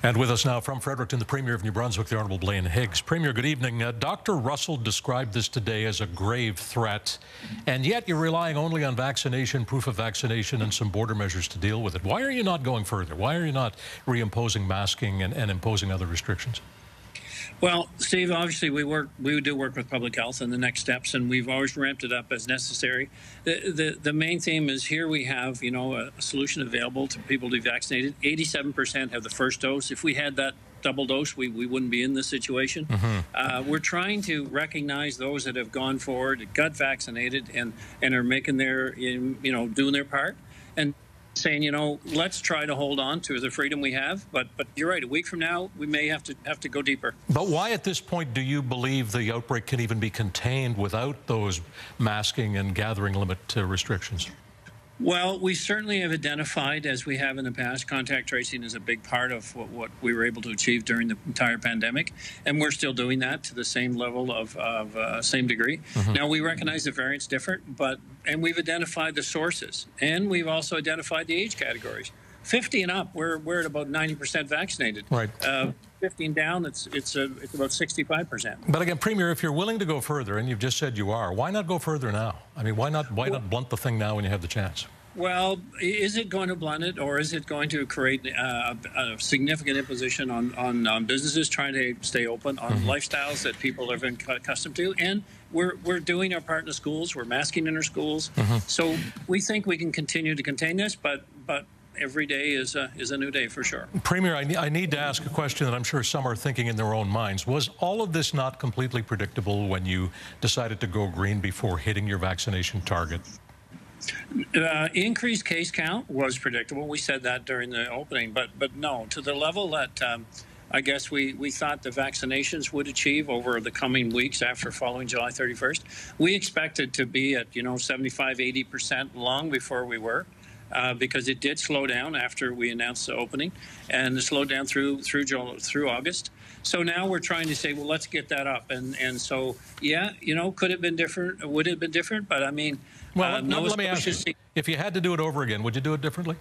And with us now from Fredericton, the Premier of New Brunswick, the Honourable Blaine Higgs. Premier, good evening. Dr. Russell described this today as a grave threat, and yet you're relying only on vaccination, proof of vaccination, and some border measures to deal with it. Why are you not going further? Why are you not reimposing masking and imposing other restrictions? Well, Steve, obviously we do work with public health and the next steps, and we've always ramped it up as necessary. The main theme is here we have, a solution available to people to be vaccinated. 87% have the first dose. If we had that double dose, we wouldn't be in this situation. Mm-hmm. We're trying to recognize those that have gone forward, got vaccinated, and are making their, doing their part, and saying, let's try to hold on to the freedom we have. But you're right, a week from now, we may have to go deeper. But why at this point do you believe the outbreak can even be contained without those masking and gathering limit restrictions? Well, we certainly have identified, as we have in the past, contact tracing is a big part of what we were able to achieve during the entire pandemic, and we're still doing that to the same level of same degree. Mm-hmm. Now, we recognize the variants differ, and we've identified the sources, and we've also identified the age categories. 50 and up, we're at about 90% vaccinated. Right. 15 down, it's about 65%. But again, Premier, if you're willing to go further, and you've just said you are, why not go further now? I mean, why not blunt the thing now when you have the chance? Well, is it going to blunt it, or is it going to create a significant imposition on businesses trying to stay open, on mm-hmm. lifestyles that people have been accustomed to? And we're doing our part in the schools. We're masking in our schools. Mm-hmm. So we think we can continue to contain this, but every day is a new day for sure. Premier, I need to ask a question that I'm sure some are thinking in their own minds. Was all of this not completely predictable when you decided to go green before hitting your vaccination target? Increased case count was predictable. We said that during the opening, but no, to the level that I guess we thought the vaccinations would achieve over the coming weeks after following July 31st. We expected to be at 75, 80% long before we were. Because it did slow down after we announced the opening, and it slowed down through August. So now we're trying to say, well, let's get that up. And so, yeah, could it have been different? Would it have been different? But I mean, well, let me ask you, if you had to do it over again, would you do it differently?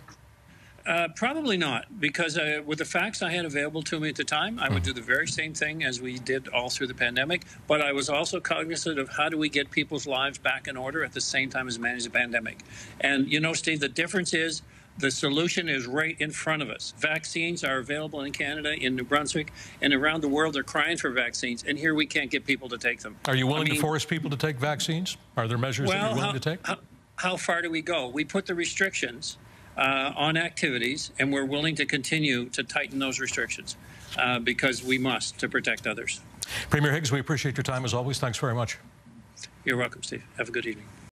Probably not, because with the facts I had available to me at the time, I would do the very same thing as we did all through the pandemic. But I was also cognizant of how do we get people's lives back in order at the same time as manage the pandemic. And, Steve, the difference is the solution is right in front of us. Vaccines are available in Canada, in New Brunswick, and around the world. They're crying for vaccines, and here we can't get people to take them. Are you willing to force people to take vaccines? Are there measures that you're willing to take? How far do we go? We put the restrictions on activities, and we're willing to continue to tighten those restrictions because we must, to protect others. Premier Higgs, we appreciate your time as always. Thanks very much. You're welcome, Steve. Have a good evening.